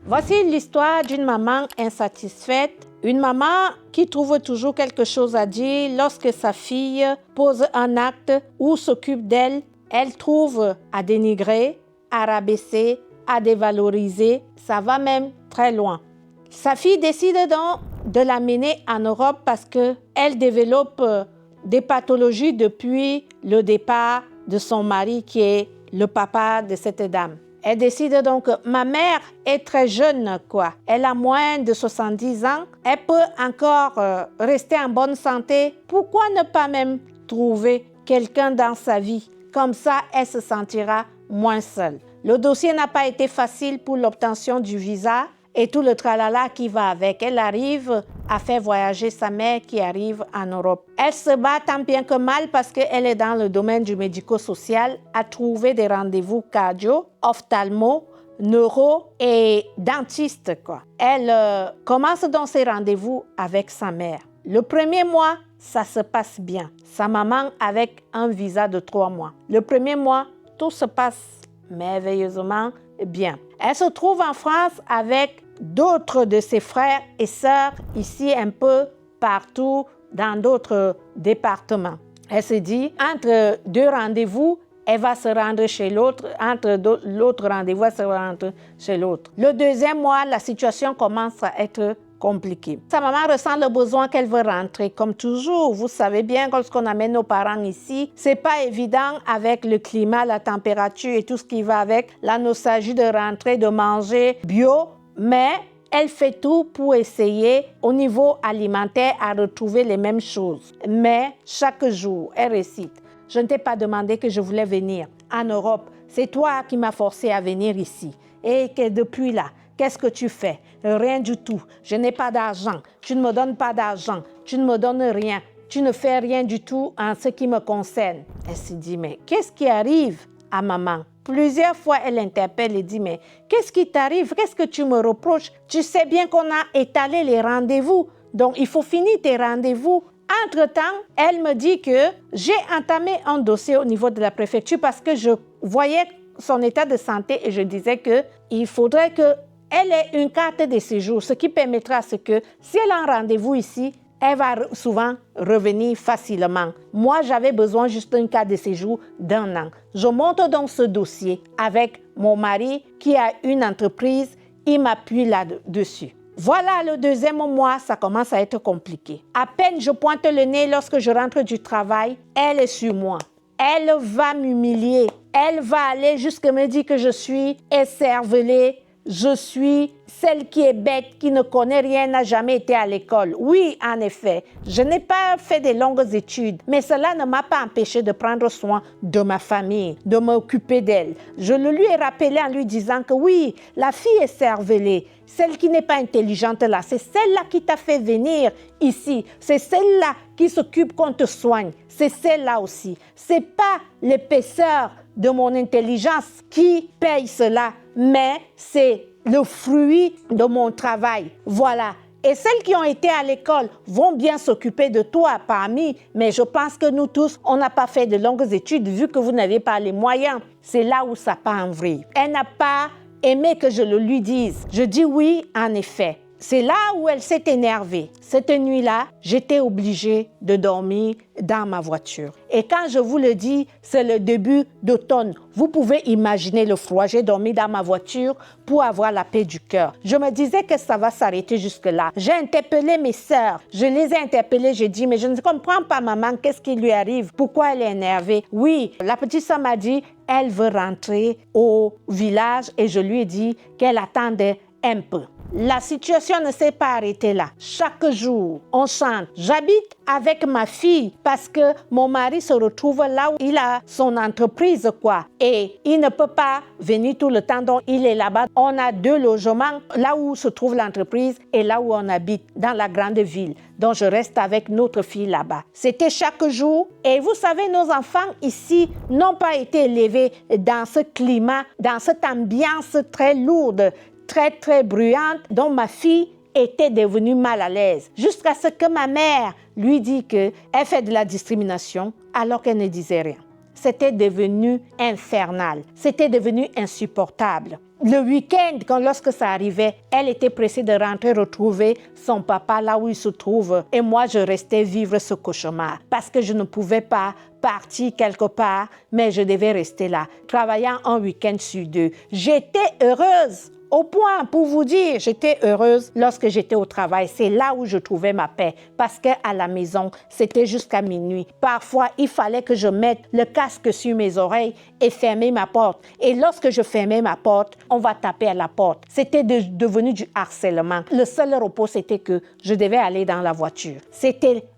Voici l'histoire d'une maman insatisfaite, une maman qui trouve toujours quelque chose à dire lorsque sa fille pose un acte ou s'occupe d'elle. Elle trouve à dénigrer, à rabaisser, à dévaloriser. Ça va même très loin. Sa fille décide donc de l'amener en Europe parce qu'elle développe des pathologies depuis le départ de son mari qui est le papa de cette dame. Elle décide donc, ma mère est très jeune, quoi. Elle a moins de 70 ans. Elle peut encore rester en bonne santé. Pourquoi ne pas même trouver quelqu'un dans sa vie? Comme ça, elle se sentira moins seule. Le dossier n'a pas été facile pour l'obtention du visa et tout le tralala qui va avec. Elle arrive à faire voyager sa mère qui arrive en Europe. Elle se bat tant bien que mal parce qu'elle est dans le domaine du médico-social à trouver des rendez-vous cardio, ophtalmo, neuro et dentiste, quoi. Elle commence donc ses rendez-vous avec sa mère. Le premier mois, ça se passe bien. Sa maman avec un visa de 3 mois. Le premier mois, tout se passe merveilleusement bien. Elle se trouve en France avec d'autres de ses frères et sœurs ici un peu partout dans d'autres départements. Elle se dit, entre 2 rendez-vous, elle va se rendre chez l'autre. Entre l'autre rendez-vous, elle se rendre chez l'autre. Le deuxième mois, la situation commence à être compliquée. Sa maman ressent le besoin qu'elle veut rentrer. Comme toujours, vous savez bien, lorsqu'on amène nos parents ici, c'est pas évident avec le climat, la température et tout ce qui va avec, la nostalgie de rentrer, de manger bio, mais elle fait tout pour essayer au niveau alimentaire à retrouver les mêmes choses. Mais chaque jour, elle récite. Je ne t'ai pas demandé que je voulais venir en Europe. C'est toi qui m'as forcé à venir ici. Et que depuis là, qu'est-ce que tu fais? Rien du tout. Je n'ai pas d'argent. Tu ne me donnes pas d'argent. Tu ne me donnes rien. Tu ne fais rien du tout en ce qui me concerne. Elle se dit, mais qu'est-ce qui arrive à maman? Plusieurs fois, elle interpelle et dit, mais qu'est-ce qui t'arrive? Qu'est-ce que tu me reproches? Tu sais bien qu'on a étalé les rendez-vous. Donc, il faut finir tes rendez-vous. Entre-temps, elle me dit que j'ai entamé un dossier au niveau de la préfecture parce que je voyais son état de santé et je disais qu'il faudrait qu'elle ait une carte de séjour, ce qui permettra à ce que si elle a un rendez-vous ici, elle va souvent revenir facilement. Moi, j'avais besoin juste d'une carte de séjour d'1 an. Je monte donc ce dossier avec mon mari qui a une entreprise. Il m'appuie là-dessus. Voilà, le deuxième mois, ça commence à être compliqué. À peine je pointe le nez lorsque je rentre du travail, elle est sur moi. Elle va m'humilier. Elle va aller jusqu'à me dire que je suis écervelée. Je suis celle qui est bête, qui ne connaît rien, n'a jamais été à l'école. Oui, en effet, je n'ai pas fait de longues études, mais cela ne m'a pas empêché de prendre soin de ma famille, de m'occuper d'elle. Je le lui ai rappelé en lui disant que oui, la fille est cervelée, celle qui n'est pas intelligente là, c'est celle-là qui t'a fait venir ici, c'est celle-là qui s'occupe qu'on te soigne, c'est celle-là aussi. C'est pas l'épaisseur de mon intelligence qui paye cela, mais c'est le fruit de mon travail. Voilà. Et celles qui ont été à l'école vont bien s'occuper de toi parmi, mais je pense que nous tous, on n'a pas fait de longues études vu que vous n'avez pas les moyens. C'est là où ça part en vrille. Elle n'a pas aimé que je le lui dise. Je dis oui, en effet. C'est là où elle s'est énervée. Cette nuit-là, j'étais obligée de dormir dans ma voiture. Et quand je vous le dis, c'est le début d'automne. Vous pouvez imaginer le froid. J'ai dormi dans ma voiture pour avoir la paix du cœur. Je me disais que ça va s'arrêter jusque-là. J'ai interpellé mes sœurs. Je les ai interpellées. J'ai dit, mais je ne comprends pas, maman, qu'est-ce qui lui arrive? Pourquoi elle est énervée? Oui, la petite sœur m'a dit, elle veut rentrer au village et je lui ai dit qu'elle attendait un peu. La situation ne s'est pas arrêtée là. Chaque jour, on chante. J'habite avec ma fille parce que mon mari se retrouve là où il a son entreprise, quoi. Et il ne peut pas venir tout le temps, donc il est là-bas. On a 2 logements, là où se trouve l'entreprise et là où on habite, dans la grande ville. Donc je reste avec notre fille là-bas. C'était chaque jour. Et vous savez, nos enfants ici n'ont pas été élevés dans ce climat, dans cette ambiance très lourde, très bruyante, dont ma fille était devenue mal à l'aise. Jusqu'à ce que ma mère lui dit qu'elle fait de la discrimination alors qu'elle ne disait rien. C'était devenu infernal. C'était devenu insupportable. Le week-end, lorsque ça arrivait, elle était pressée de rentrer retrouver son papa là où il se trouve. Et moi, je restais vivre ce cauchemar parce que je ne pouvais pas partir quelque part, mais je devais rester là, travaillant un week-end sur 2. J'étais heureuse. Au point, pour vous dire, j'étais heureuse lorsque j'étais au travail. C'est là où je trouvais ma paix. Parce qu'à la maison, c'était jusqu'à minuit. Parfois, il fallait que je mette le casque sur mes oreilles et fermer ma porte. Et lorsque je fermais ma porte, on va taper à la porte. C'était devenu du harcèlement. Le seul repos, c'était que je devais aller dans la voiture.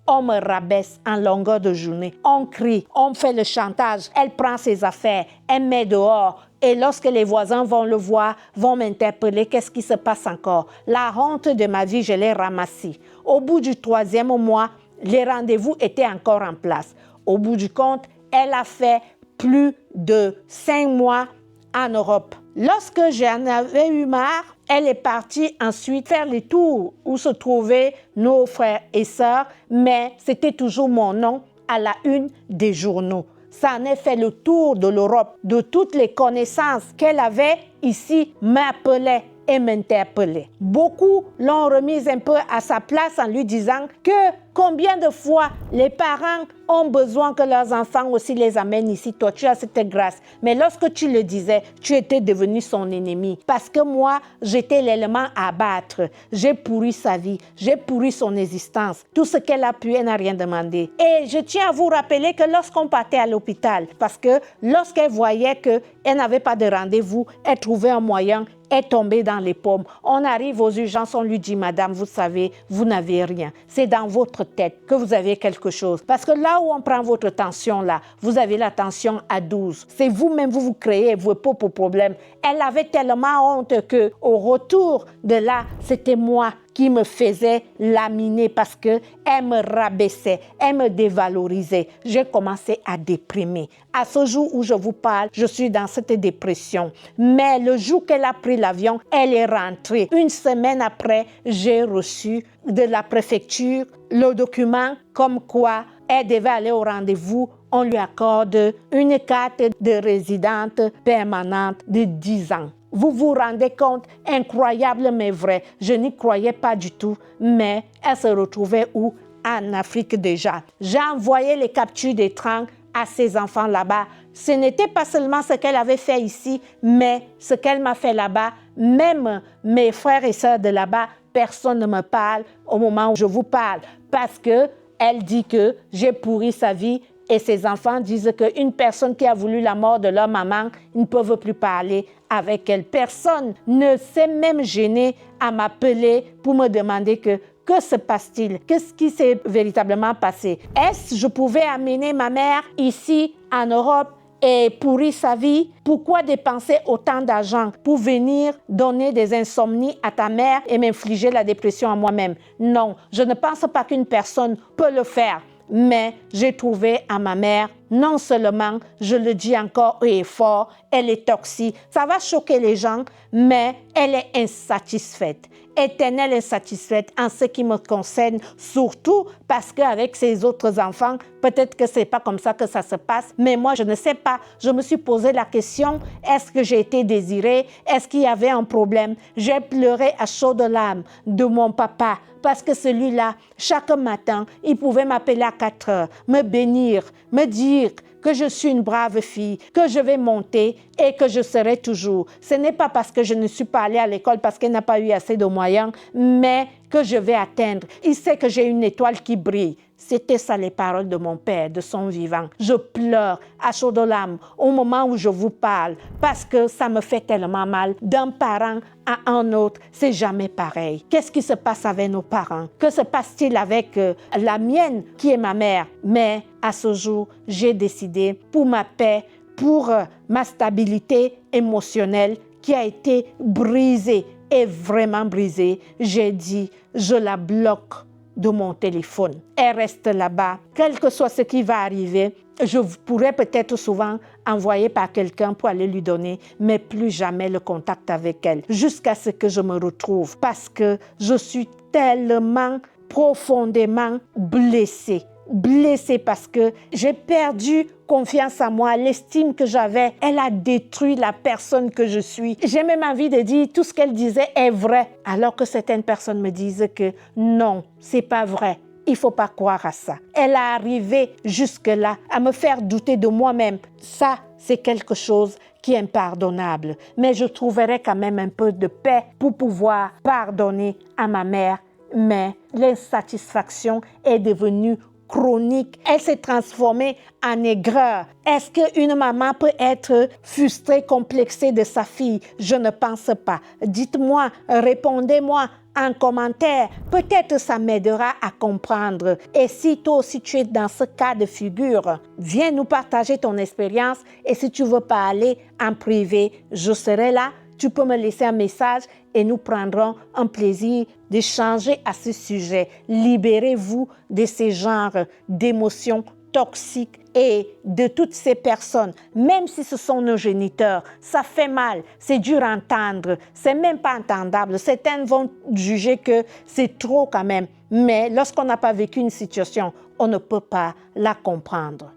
On me rabaisse en longueur de journée. On crie, on me fait le chantage. Elle prend ses affaires, elle met dehors. Et lorsque les voisins vont le voir, vont m'interpeller, qu'est-ce qui se passe encore? La honte de ma vie, je l'ai ramassée. Au bout du 3e mois, les rendez-vous étaient encore en place. Au bout du compte, elle a fait plus de 5 mois en Europe. Lorsque j'en avais eu marre, elle est partie ensuite faire les tours où se trouvaient nos frères et sœurs, mais c'était toujours mon nom à la une des journaux. Ça en a fait le tour de l'Europe, de toutes les connaissances qu'elle avait ici, m'appelaient et m'interpellaient. Beaucoup l'ont remise un peu à sa place en lui disant que combien de fois les parents ont besoin que leurs enfants aussi les amènent ici. Toi, tu as cette grâce. Mais lorsque tu le disais, tu étais devenu son ennemi. Parce que moi, j'étais l'élément à abattre. J'ai pourri sa vie. J'ai pourri son existence. Tout ce qu'elle a pu, elle n'a rien demandé. Et je tiens à vous rappeler que lorsqu'on partait à l'hôpital, parce que lorsqu'elle voyait qu'elle n'avait pas de rendez-vous, elle trouvait un moyen, est tombée dans les pommes. On arrive aux urgences, on lui dit, madame, vous savez, vous n'avez rien. C'est dans votre tête que vous avez quelque chose. Parce que là où on prend votre tension, là, vous avez la tension à 12. C'est vous-même, vous créez vos propres problèmes. Elle avait tellement honte qu'au retour de là, c'était moi qui me faisait laminer parce qu'elle me rabaissait, elle me dévalorisait. J'ai commencé à déprimer. À ce jour où je vous parle, je suis dans cette dépression. Mais le jour qu'elle a pris l'avion, elle est rentrée. Une semaine après, j'ai reçu de la préfecture le document comme quoi elle devait aller au rendez-vous. On lui accorde une carte de résidente permanente de 10 ans. Vous vous rendez compte, incroyable mais vrai. Je n'y croyais pas du tout, mais elle se retrouvait où? En Afrique déjà. J'ai envoyé les captures d'écran à ses enfants là-bas. Ce n'était pas seulement ce qu'elle avait fait ici, mais ce qu'elle m'a fait là-bas. Même mes frères et sœurs de là-bas, personne ne me parle au moment où je vous parle parce qu'elle dit que j'ai pourri sa vie. Et ses enfants disent qu'une personne qui a voulu la mort de leur maman, ils ne peuvent plus parler avec elle. Personne ne s'est même gêné à m'appeler pour me demander que se passe-t-il? Qu'est-ce qui s'est véritablement passé? Est-ce que je pouvais amener ma mère ici en Europe et pourrir sa vie? Pourquoi dépenser autant d'argent pour venir donner des insomnies à ta mère et m'infliger la dépression à moi-même? Non, je ne pense pas qu'une personne peut le faire. Mais j'ai trouvé à ma mère, non seulement, je le dis encore et fort, elle est toxique. Ça va choquer les gens, mais elle est insatisfaite. Éternelle insatisfaite en ce qui me concerne, surtout parce qu'avec ses autres enfants, peut-être que ce n'est pas comme ça que ça se passe, mais moi, je ne sais pas. Je me suis posé la question, est-ce que j'ai été désirée? Est-ce qu'il y avait un problème? J'ai pleuré à chaudes larmes de mon papa, parce que celui-là, chaque matin, il pouvait m'appeler à 4 heures, me bénir, me dire que je suis une brave fille, que je vais monter et que je serai toujours. Ce n'est pas parce que je ne suis pas allée à l'école parce qu'elle n'a pas eu assez de moyens, mais que je vais atteindre. Il sait que j'ai une étoile qui brille. C'était ça les paroles de mon père, de son vivant. Je pleure à chaudes larmes au moment où je vous parle parce que ça me fait tellement mal. D'un parent à un autre, c'est jamais pareil. Qu'est-ce qui se passe avec nos parents? Que se passe-t-il avec la mienne qui est ma mère? Mais à ce jour, j'ai décidé pour ma paix, pour ma stabilité émotionnelle qui a été brisée et vraiment brisée, j'ai dit, je la bloque de mon téléphone. Elle reste là-bas. Quel que soit ce qui va arriver, je pourrais peut-être souvent envoyer par quelqu'un pour aller lui donner, mais plus jamais le contact avec elle, jusqu'à ce que je me retrouve, parce que je suis tellement profondément blessée. blessée parce que j'ai perdu confiance en moi, l'estime que j'avais, elle a détruit la personne que je suis. J'ai même envie de dire tout ce qu'elle disait est vrai, alors que certaines personnes me disent que non, c'est pas vrai. Il ne faut pas croire à ça. Elle a arrivé jusque-là à me faire douter de moi-même. Ça, c'est quelque chose qui est impardonnable. Mais je trouverai quand même un peu de paix pour pouvoir pardonner à ma mère. Mais l'insatisfaction est devenue chronique. Elle s'est transformée en aigreur. Est-ce qu'une maman peut être frustrée, complexée de sa fille? Je ne pense pas. Dites-moi, répondez-moi en commentaire. Peut-être ça m'aidera à comprendre. Et si toi aussi tu es dans ce cas de figure, viens nous partager ton expérience. Et si tu veux parler en privé, je serai là. Tu peux me laisser un message et nous prendrons un plaisir d'échanger à ce sujet. Libérez-vous de ces genres d'émotions toxiques et de toutes ces personnes, même si ce sont nos géniteurs. Ça fait mal, c'est dur à entendre, c'est même pas entendable. Certains vont juger que c'est trop quand même, mais lorsqu'on n'a pas vécu une situation, on ne peut pas la comprendre.